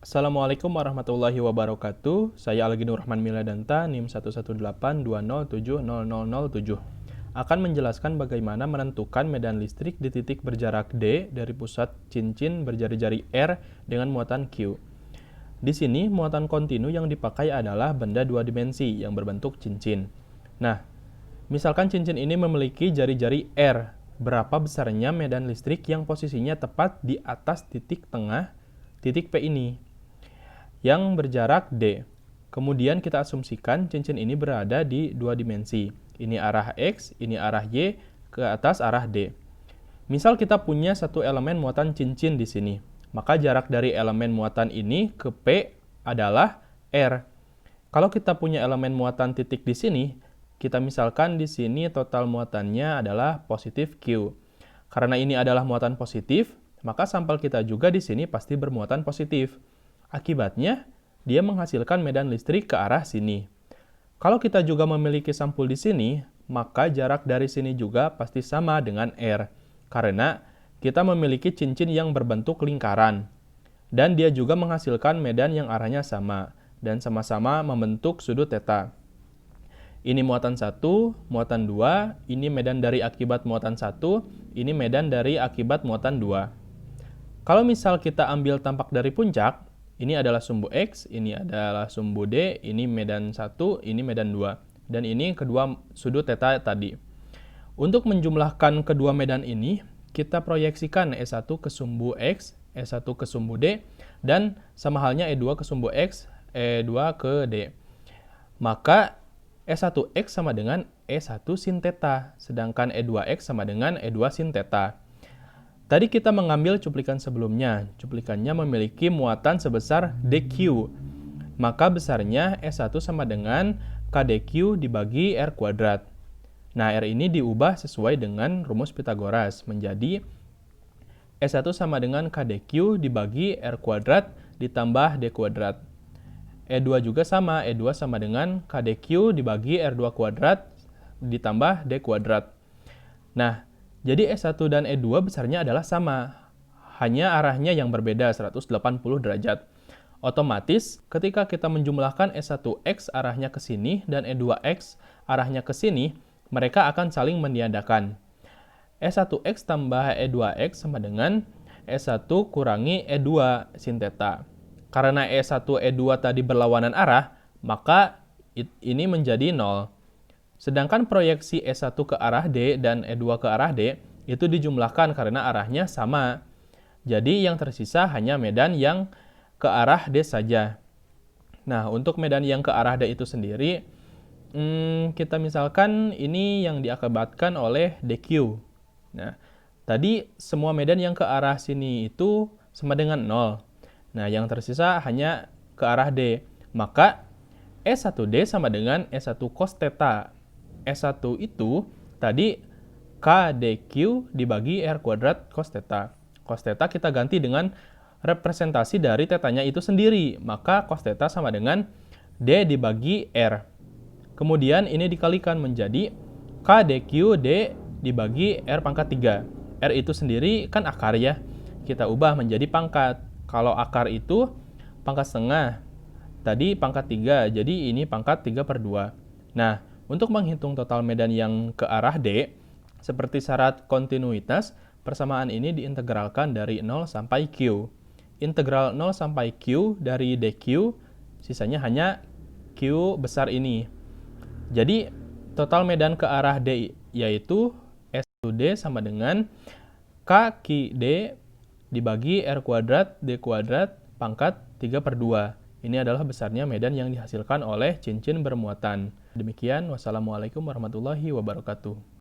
Assalamualaikum warahmatullahi wabarakatuh. Saya Algi Nur Rahman Miladanta, NIM 11820700007. Akan menjelaskan bagaimana menentukan medan listrik di titik berjarak D dari pusat cincin berjari-jari R dengan muatan Q. Di sini, muatan kontinu yang dipakai adalah benda dua dimensi yang berbentuk cincin. Nah, misalkan cincin ini memiliki jari-jari R. Berapa besarnya medan listrik yang posisinya tepat di atas titik tengah titik P ini yang berjarak D. Kemudian kita asumsikan cincin ini berada di dua dimensi. Ini arah X, ini arah Y, ke atas arah D. Misal kita punya satu elemen muatan cincin di sini. Maka jarak dari elemen muatan ini ke P adalah R. Kalau kita punya elemen muatan titik di sini, kita misalkan di sini total muatannya adalah positif Q. Karena ini adalah muatan positif, maka sampel kita juga di sini pasti bermuatan positif. Akibatnya, dia menghasilkan medan listrik ke arah sini. Kalau kita juga memiliki sampul di sini, maka jarak dari sini juga pasti sama dengan R. Karena kita memiliki cincin yang berbentuk lingkaran. Dan dia juga menghasilkan medan yang arahnya sama, dan sama-sama membentuk sudut theta. Ini muatan 1, muatan 2, ini medan dari akibat muatan 1, ini medan dari akibat muatan 2. Kalau misal kita ambil tampak dari puncak, ini adalah sumbu X, ini adalah sumbu D, ini medan 1, ini medan 2. Dan ini kedua sudut theta tadi. Untuk menjumlahkan kedua medan ini, kita proyeksikan E1 ke sumbu X, E1 ke sumbu D, dan sama halnya E2 ke sumbu X, E2 ke D. Maka E1X sama dengan E1 sin theta, sedangkan E2X sama dengan E2 sin theta. Tadi kita mengambil cuplikan sebelumnya. Cuplikannya memiliki muatan sebesar dq. Maka besarnya S1 sama dengan kdq dibagi R kuadrat. Nah, R ini diubah sesuai dengan rumus Pitagoras menjadi S1 sama dengan kdq dibagi R kuadrat ditambah D kuadrat. E2 juga sama, E2 sama dengan kdq dibagi R2 kuadrat ditambah D kuadrat. Nah, jadi E1 dan E2 besarnya adalah sama, hanya arahnya yang berbeda 180 derajat. Otomatis, ketika kita menjumlahkan E1X arahnya ke sini dan E2X arahnya ke sini, mereka akan saling meniadakan. E1X tambah E2X sama dengan E1 kurangi E2 sin theta. Karena E1, E2 tadi berlawanan arah, maka ini menjadi 0. Sedangkan proyeksi E1 ke arah D dan E2 ke arah D itu dijumlahkan karena arahnya sama. Jadi yang tersisa hanya medan yang ke arah D saja. Nah, untuk medan yang ke arah D itu sendiri, kita misalkan ini yang diakibatkan oleh dq. Nah, tadi semua medan yang ke arah sini itu sama dengan 0. Nah, yang tersisa hanya ke arah D. Maka E1D sama dengan E1 cos theta. E1 itu tadi kdq dibagi R kuadrat cos theta. Cos theta kita ganti dengan representasi dari tetanya itu sendiri. Maka cos theta sama dengan D dibagi R. Kemudian ini dikalikan menjadi kdq D dibagi R pangkat 3. R itu sendiri kan akar ya. Kita ubah menjadi pangkat. Kalau akar itu pangkat setengah, tadi pangkat 3, jadi ini pangkat 3/2. Nah, untuk menghitung total medan yang ke arah D, seperti syarat kontinuitas, persamaan ini diintegralkan dari 0 sampai Q. Integral 0 sampai Q dari dq, sisanya hanya Q besar ini. Jadi, total medan ke arah D yaitu S1D sama dengan K/D dibagi R kuadrat D kuadrat pangkat 3/2. Ini adalah besarnya medan yang dihasilkan oleh cincin bermuatan. Demikian, wassalamualaikum warahmatullahi wabarakatuh.